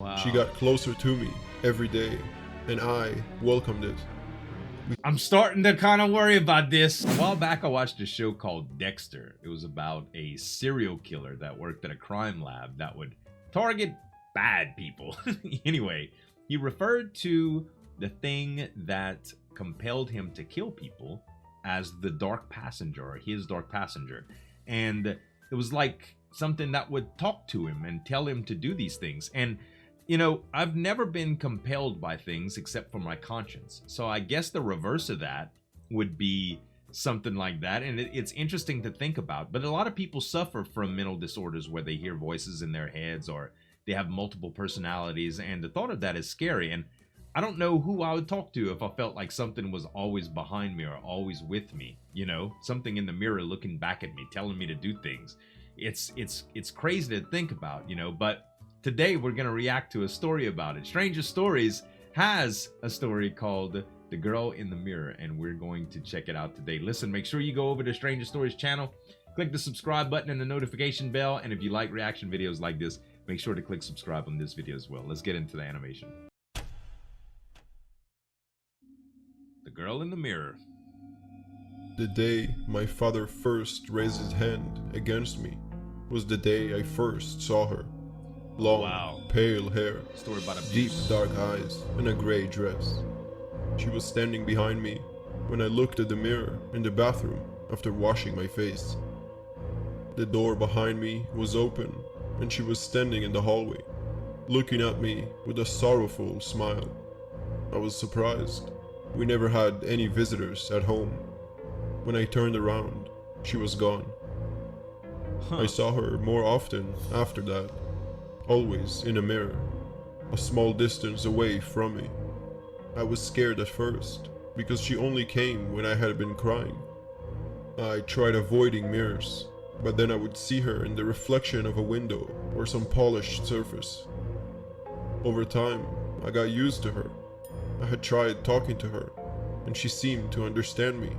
She Wow. got closer to me every day, and I welcomed it. I'm starting to kind of worry about this. A while back, I watched a show called Dexter. It was about a serial killer that worked at a crime lab that would target bad people. Anyway, he referred to the thing that compelled him to kill people as the dark passenger, or his dark passenger. And it was like something that would talk to him and tell him to do these things. And you know, I've never been compelled by things except for my conscience. So I guess the reverse of that would be something like that. And it's interesting to think about. But a lot of people suffer from mental disorders where they hear voices in their heads or they have multiple personalities. And the thought of that is scary. And I don't know who I would talk to if I felt like something was always behind me or always with me. You know, something in the mirror looking back at me, telling me to do things. It's crazy to think about, you know, but today we're going to react to a story about it. Stranger Stories has a story called The Girl in the Mirror, and we're going to check it out today. Listen, make sure you go over to Stranger Stories channel, click the subscribe button and the notification bell, and if you like reaction videos like this, make sure to click subscribe on this video as well. Let's get into the animation. The Girl in the Mirror. The day my father first raised his hand against me was the day I first saw her. Long, Wow. pale hair, Story about deep abuse. dark eyes, and a gray dress. She was standing behind me when I looked at the mirror in the bathroom after washing my face. The door behind me was open, and she was standing in the hallway, looking at me with a sorrowful smile. I was surprised. We never had any visitors at home. When I turned around, she was gone. I saw her more often after that. Always in a mirror, a small distance away from me. I was scared at first, because she only came when I had been crying. I tried avoiding mirrors, but then I would see her in the reflection of a window or some polished surface. Over time, I got used to her. I had tried talking to her, and she seemed to understand me.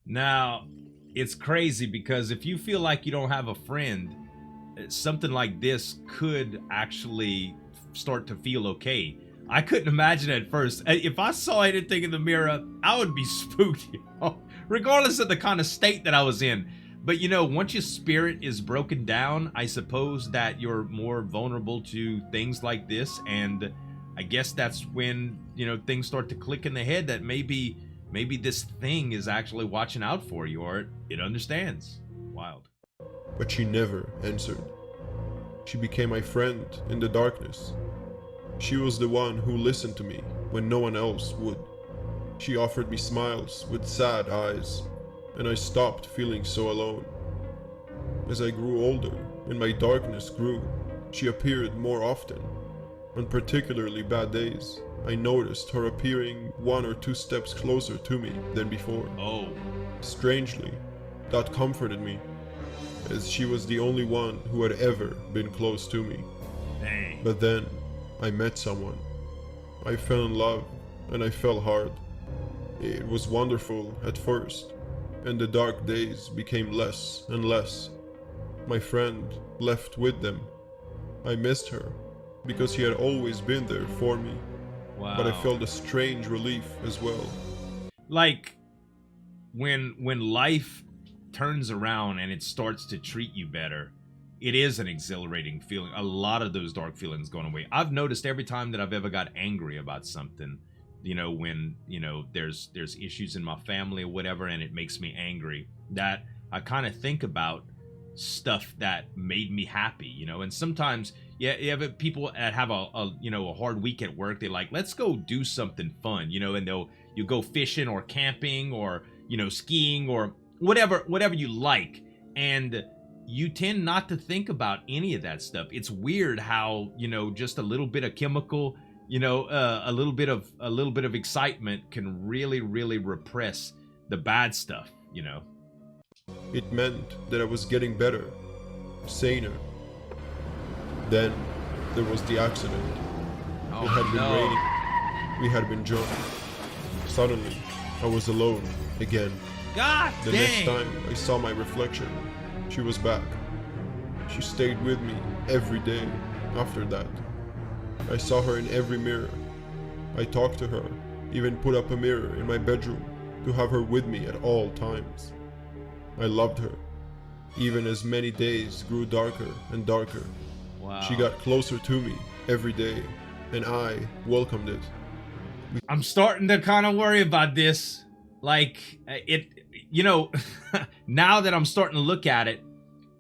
Now, it's crazy because if you feel like you don't have a friend, something like this could actually start to feel okay. I couldn't imagine at first. If I saw anything in the mirror, I would be spooked, you know, regardless of the kind of state that I was in. But you know, once your spirit is broken down, I suppose that you're more vulnerable to things like this. And I guess that's when, you know, things start to click in the head that maybe this thing is actually watching out for you, or it understands. Wild. But she never answered. She became my friend in the darkness. She was the one who listened to me when no one else would. She offered me smiles with sad eyes, and I stopped feeling so alone. As I grew older and my darkness grew, she appeared more often. On particularly bad days, I noticed her appearing 1 or 2 steps closer to me than before. Oh. Strangely, that comforted me, as she was the only one who had ever been close to me. Dang. But then, I met someone. I fell in love, and I fell hard. It was wonderful at first, and the dark days became less and less. My friend left with them. I missed her, because she had always been there for me. Wow. But I felt a strange relief as well. Like when life turns around and it starts to treat you better, it is an exhilarating feeling. A lot of those dark feelings going away. I've noticed every time that I've ever got angry about something, you know, when, you know, there's issues in my family or whatever, and it makes me angry, that I kind of think about stuff that made me happy, you know. And sometimes you have people that have a you know, a hard week at work. They're like, let's go do something fun, you know, and you go fishing or camping or, you know, skiing or whatever you like, and you tend not to think about any of that stuff. It's weird how, you know, just a little bit of chemical, you know, a little bit of excitement can really repress the bad stuff, you know. It meant that I was getting better, saner. Then there was the accident. Oh, It had been no. raining. We had been drunk. Suddenly, I was alone again. God The dang. next time I saw my reflection, she was back. She stayed with me every day after that. I saw her in every mirror. I talked to her, even put up a mirror in my bedroom to have her with me at all times. I loved her, even as many days grew darker and darker. Wow. She got closer to me every day, and I welcomed it. I'm starting to kind of worry about this. Like, now that I'm starting to look at it,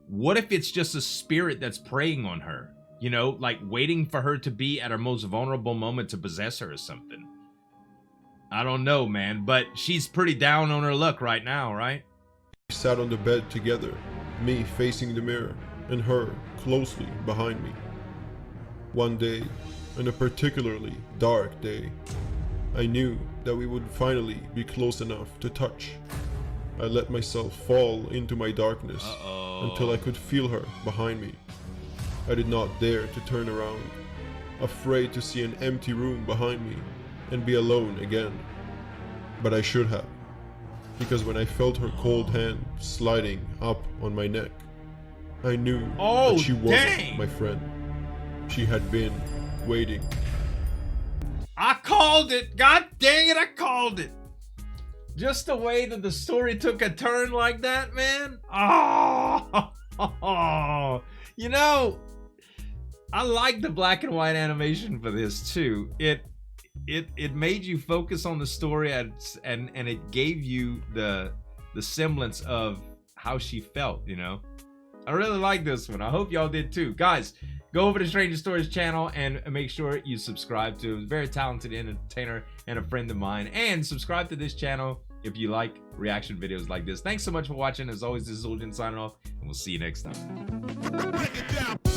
what if it's just a spirit that's preying on her? You know, like waiting for her to be at her most vulnerable moment to possess her or something. I don't know, man, but she's pretty down on her luck right now, right? We sat on the bed together, me facing the mirror, and her closely behind me. One day, and a particularly dark day, I knew that we would finally be close enough to touch. I let myself fall into my darkness until I could feel her behind me. I did not dare to turn around, afraid to see an empty room behind me and be alone again. But I should have, because when I felt her cold hand sliding up on my neck, I knew that she wasn't my friend. She had been waiting. I called it! God dang it, I called it! Just the way that the story took a turn like that, man. Oh, you know, I like the black and white animation for this too. It made you focus on the story and it gave you the semblance of how she felt, you know. I really like this one. I hope y'all did too. Guys, go over to Stranger Stories channel and make sure you subscribe to him. Very talented entertainer and a friend of mine. And subscribe to this channel if you like reaction videos like this. Thanks so much for watching. As always, this is Zueljin signing off, and we'll see you next time.